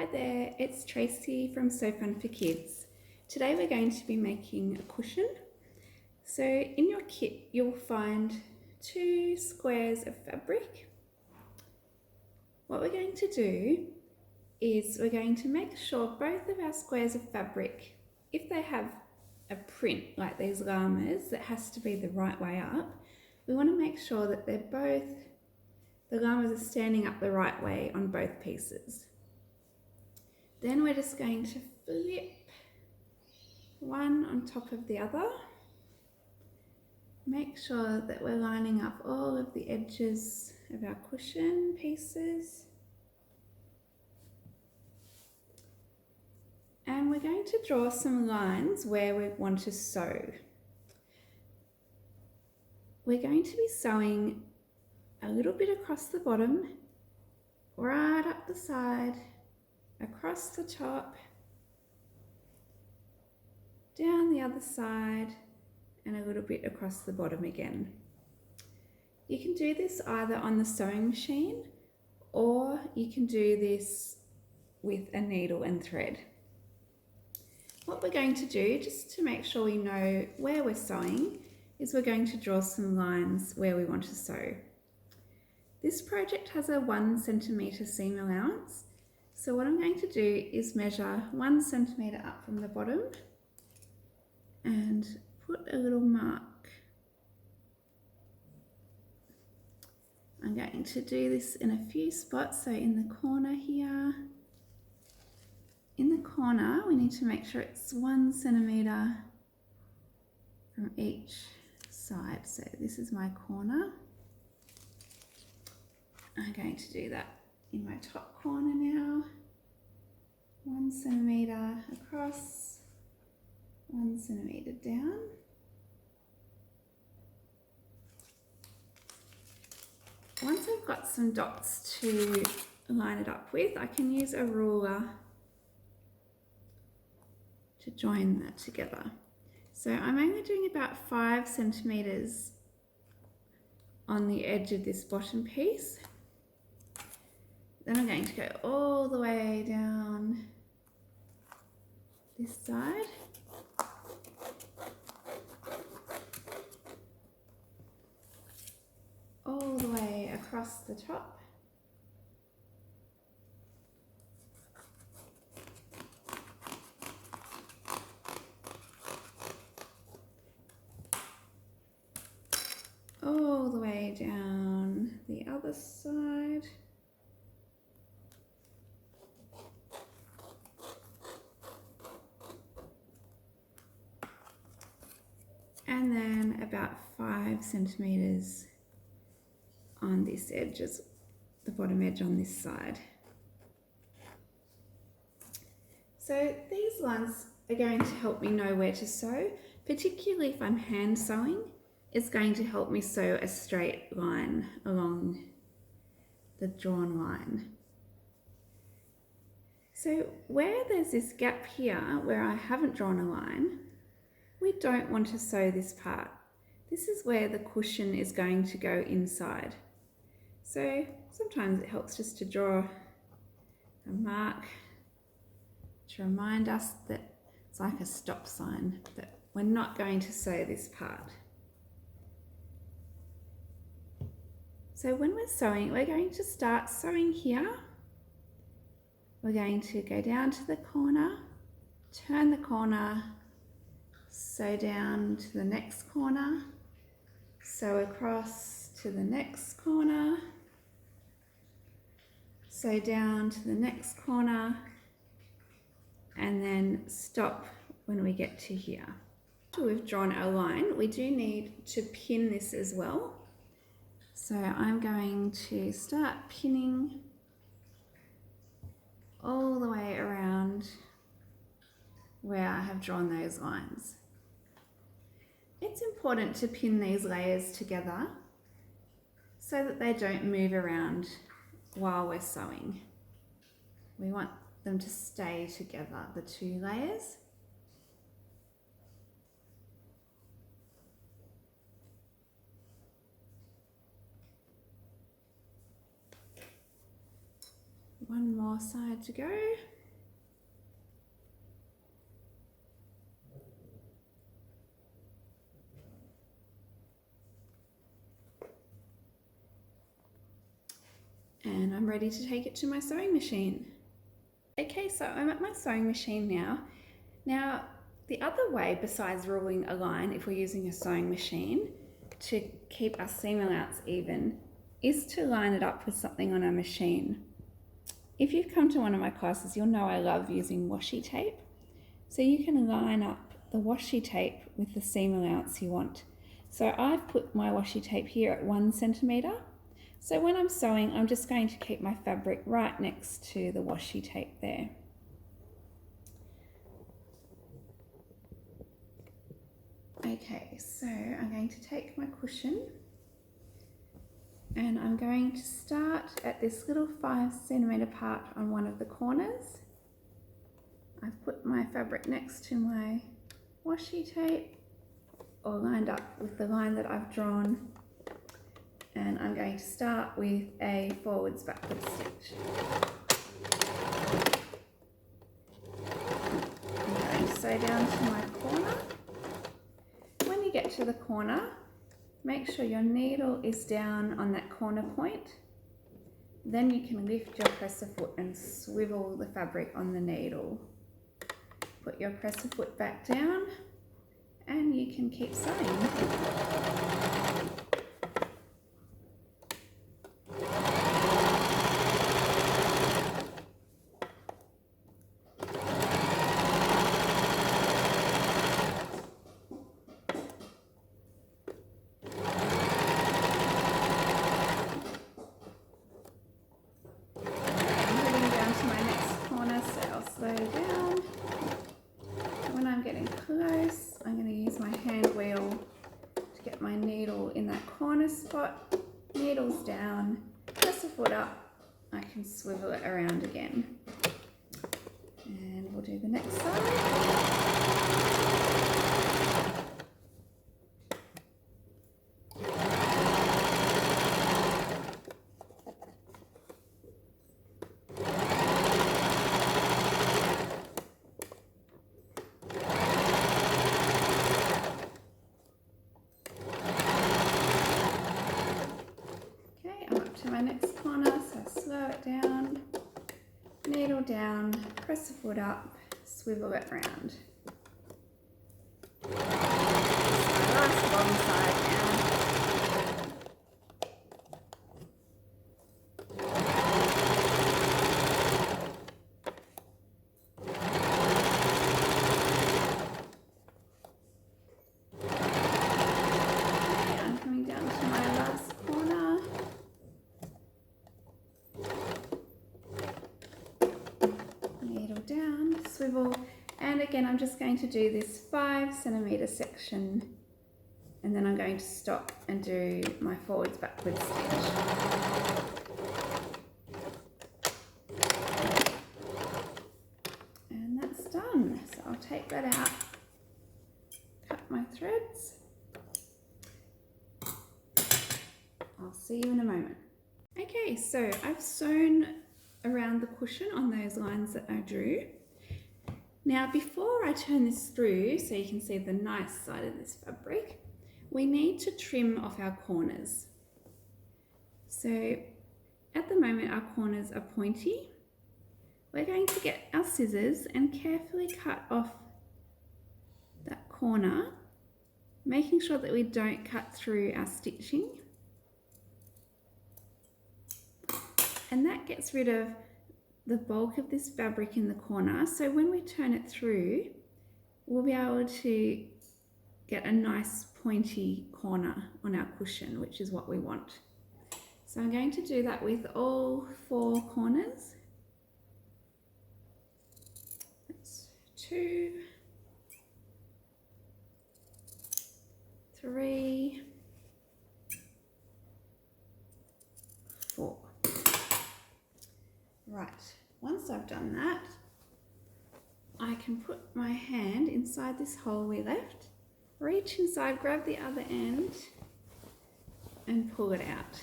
Hi there, it's Tracy from So Fun for Kids. Today we're going to be making a cushion. So in your kit you'll find 2 squares of fabric. What we're going to do is we're going to make sure both of our squares of fabric, if they have a print like these llamas that has to be the right way up, we want to make sure that the llamas are standing up the right way on both pieces. Then we're just going to flip one on top of the other. Make sure that we're lining up all of the edges of our cushion pieces. And we're going to draw some lines where we want to sew. We're going to be sewing a little bit across the bottom, right up the side, across the top, down the other side, and a little bit across the bottom again. You can do this either on the sewing machine or you can do this with a needle and thread. What we're going to do, just to make sure we know where we're sewing, is we're going to draw some lines where we want to sew. This project has a 1 centimetre seam allowance. So what I'm going to do is measure 1 centimetre up from the bottom and put a little mark. I'm going to do this in a few spots, so in the corner here. In the corner we need to make sure it's 1 centimetre from each side. So this is my corner. I'm going to do that in my top corner now. 1 centimetre across, 1 centimetre down. Once I've got some dots to line it up with, I can use a ruler to join that together. So I'm only doing about 5 centimetres on the edge of this bottom piece. Then I'm going to go all the way down this side. All the way across the top. All the way down the other side. And then about 5 centimetres on this edge, as the bottom edge on this side. So these lines are going to help me know where to sew, particularly if I'm hand sewing. It's going to help me sew a straight line along the drawn line. So where there's this gap here where I haven't drawn a line, we don't want to sew this part. This is where the cushion is going to go inside. So sometimes it helps just to draw a mark to remind us that it's like a stop sign, that we're not going to sew this part. So when we're sewing, we're going to start sewing here. We're going to go down to the corner, turn the corner, sew down to the next corner, sew across to the next corner, sew down to the next corner, and then stop when we get to here. After we've drawn our line, we do need to pin this as well. So I'm going to start pinning all the way around where I have drawn those lines. It's important to pin these layers together so that they don't move around while we're sewing. We want them to stay together, the 2 layers. One more side to go. And I'm ready to take it to my sewing machine. Okay, so I'm at my sewing machine now. Now, the other way besides ruling a line, if we're using a sewing machine, to keep our seam allowance even, is to line it up with something on our machine. If you've come to one of my classes, you'll know I love using washi tape. So you can line up the washi tape with the seam allowance you want. So I've put my washi tape here at 1 centimetre. So when I'm sewing, I'm just going to keep my fabric right next to the washi tape there. Okay, so I'm going to take my cushion and I'm going to start at this little 5 centimetre part on one of the corners. I've put my fabric next to my washi tape, or lined up with the line that I've drawn, and I'm going to start with a forwards backwards stitch. I'm going to sew down to my corner. When you get to the corner, make sure your needle is down on that corner point. Then you can lift your presser foot and swivel the fabric on the needle. Put your presser foot back down and you can keep sewing. Slow down. When I'm getting close, I'm going to use my hand wheel to get my needle in that corner spot. Needle's down, press a foot up, I can swivel it around again. And we'll do the next side. My next corner, so slow it down, needle down, press the foot up, swivel it round. Last bottom side now. Okay, I'm coming down to my last corner. Down, swivel, and again I'm just going to do this 5 centimetre section, and then I'm going to stop and do my forwards backwards stitch. And that's done. So I'll take that out, cut my threads. I'll see you in a moment. Okay, so I've sewn around the cushion on those lines that I drew. Now before I turn this through so you can see the nice side of this fabric, we need to trim off our corners. So at the moment our corners are pointy. We're going to get our scissors and carefully cut off that corner, making sure that we don't cut through our stitching. And that gets rid of the bulk of this fabric in the corner. So when we turn it through, we'll be able to get a nice pointy corner on our cushion, which is what we want. So I'm going to do that with all 4 corners. That's 2, 3, 4. Right, once I've done that, I can put my hand inside this hole we left, reach inside, grab the other end and pull it out.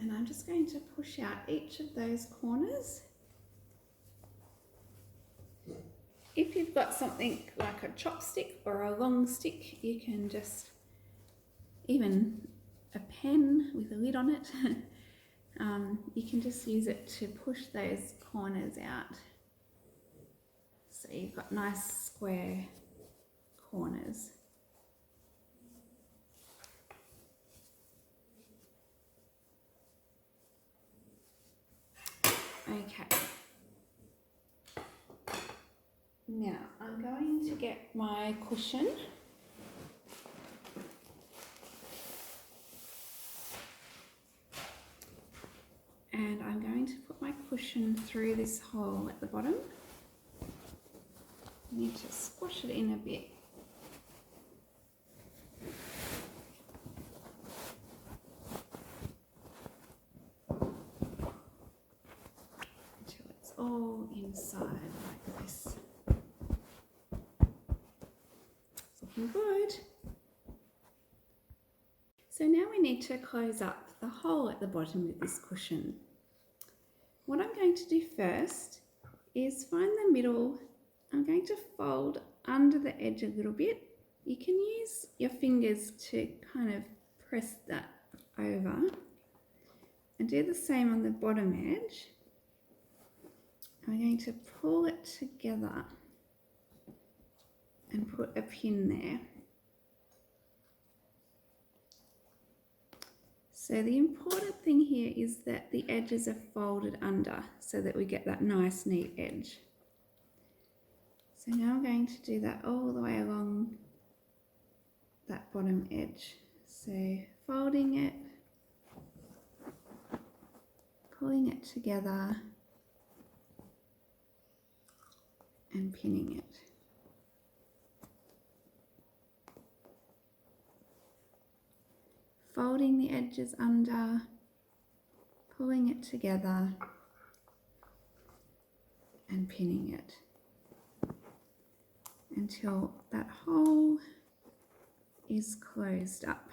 And I'm just going to push out each of those corners. If you've got something like a chopstick or a long stick, you can just, even a pen with a lid on it, you can just use it to push those corners out. So you've got nice square corners. Okay. Now I'm going to get my cushion. And I'm going to put my cushion through this hole at the bottom. I need to squash it in a bit. Until it's all inside like this. It's looking good. So now we need to close up the hole at the bottom with this cushion. What I'm going to do first is find the middle. I'm going to fold under the edge a little bit. You can use your fingers to kind of press that over and do the same on the bottom edge. I'm going to pull it together and put a pin there. So the important thing here is that the edges are folded under so that we get that nice neat edge. So now I'm going to do that all the way along that bottom edge. So folding it, pulling it together and pinning it. Folding the edges under, pulling it together and pinning it until that hole is closed up.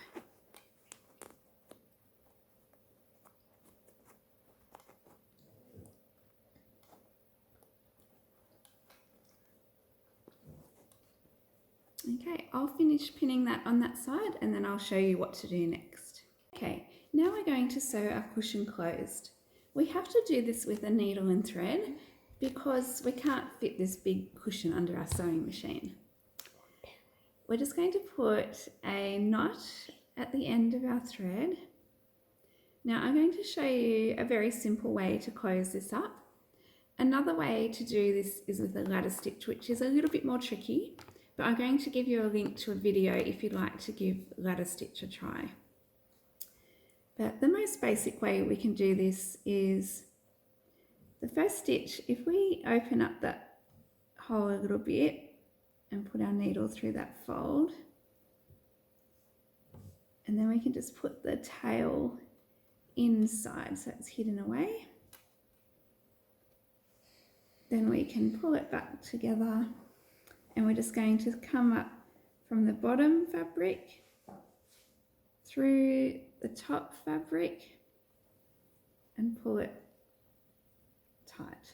Okay, I'll finish pinning that on that side and then I'll show you what to do next. Okay, now we're going to sew our cushion closed. We have to do this with a needle and thread because we can't fit this big cushion under our sewing machine. We're just going to put a knot at the end of our thread. Now I'm going to show you a very simple way to close this up. Another way to do this is with a ladder stitch, which is a little bit more tricky. But I'm going to give you a link to a video if you'd like to give ladder stitch a try. But the most basic way we can do this is the first stitch. If we open up that hole a little bit and put our needle through that fold, and then we can just put the tail inside so it's hidden away. Then we can pull it back together. And we're just going to come up from the bottom fabric through the top fabric and pull it tight.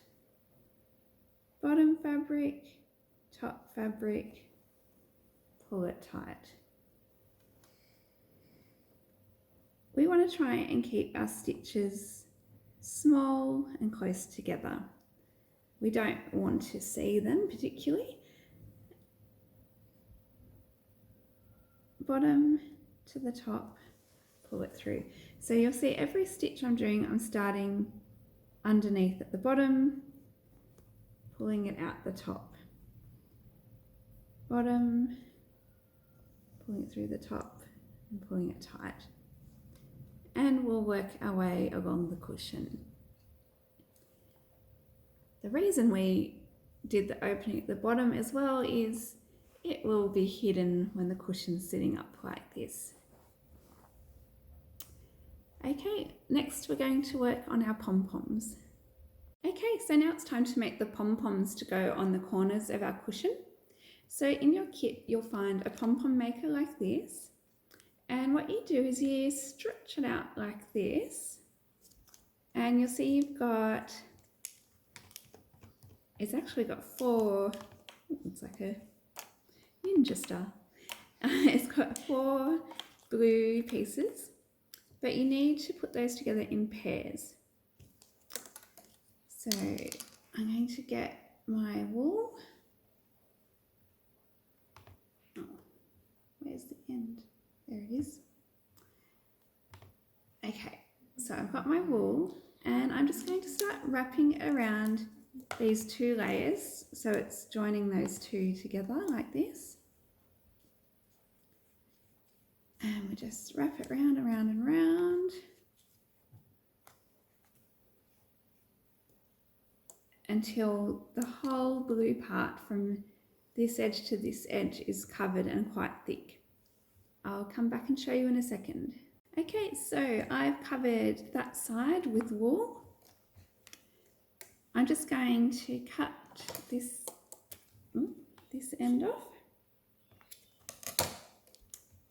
Bottom fabric, top fabric, pull it tight. We want to try and keep our stitches small and close together. We don't want to see them particularly. Bottom to the top, pull it through. So you'll see every stitch I'm doing, I'm starting underneath at the bottom, pulling it out the top. Bottom, pulling it through the top and pulling it tight. And we'll work our way along the cushion. The reason we did the opening at the bottom as well is it will be hidden when the cushion's sitting up like this. Okay, next we're going to work on our pom-poms. Okay, so now it's time to make the pom-poms to go on the corners of our cushion. So in your kit, you'll find a pom-pom maker like this. And what you do is you stretch it out like this And you'll see it's actually got 4, looks like a ninja star. It's got 4 blue pieces, but you need to put those together in pairs. So I'm going to get my wool. Oh, where's the end? There it is. Okay, so I've got my wool and I'm just going to start wrapping around these 2 layers, so it's joining those 2 together like this. And we just wrap it round and round and round until the whole blue part from this edge to this edge is covered and quite thick. I'll come back and show you in a second. Okay, so I've covered that side with wool. I'm just going to cut this end off,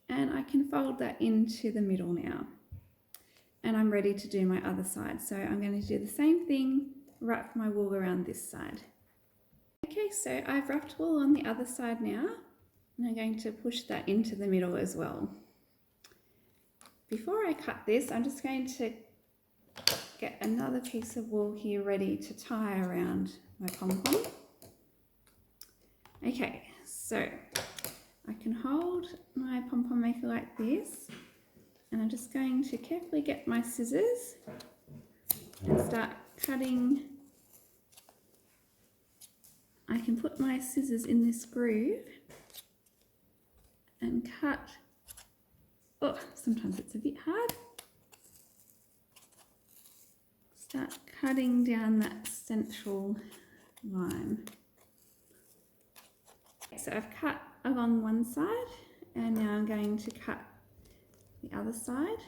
and I can fold that into the middle now. And I'm ready to do my other side. So I'm going to do the same thing, wrap my wool around this side. Okay, so I've wrapped wool on the other side now, and I'm going to push that into the middle as well. Before I cut this, I'm just going to get another piece of wool here ready to tie around my pom-pom. Okay, so I can hold my pom-pom maker like this, and I'm just going to carefully get my scissors and start cutting. I can put my scissors in this groove and cut. Oh, sometimes it's a bit hard. Start cutting down that central line. So I've cut along one side, and now I'm going to cut the other side.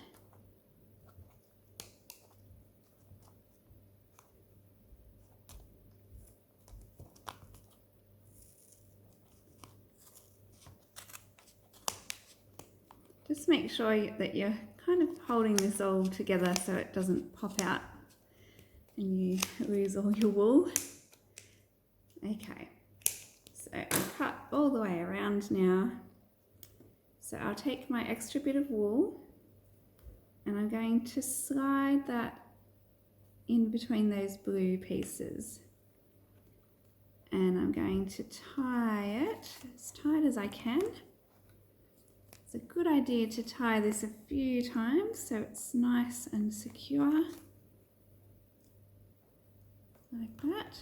Just make sure that you're kind of holding this all together so it doesn't pop out and you lose all your wool. Okay, so I've cut all the way around now. So I'll take my extra bit of wool and I'm going to slide that in between those blue pieces. And I'm going to tie it as tight as I can. It's a good idea to tie this a few times so it's nice and secure. Like that.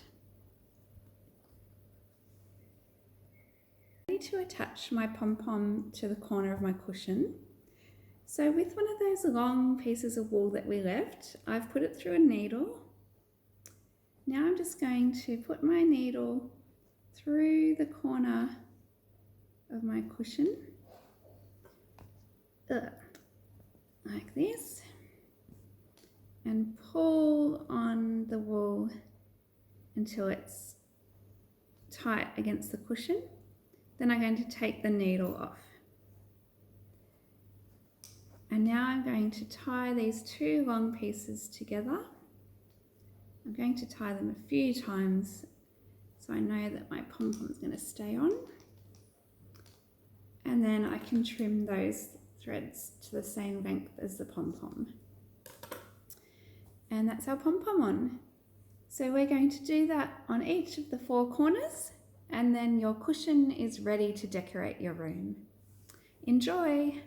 I need to attach my pom-pom to the corner of my cushion. So with one of those long pieces of wool that we left, I've put it through a needle. Now I'm just going to put my needle through the corner of my cushion, like this, and pull on the wool until it's tight against the cushion. Then I'm going to take the needle off. And now I'm going to tie these 2 long pieces together. I'm going to tie them a few times so I know that my pom-pom is going to stay on. And then I can trim those threads to the same length as the pom-pom. And that's our pom-pom on. So we're going to do that on each of the 4 corners, and then your cushion is ready to decorate your room. Enjoy!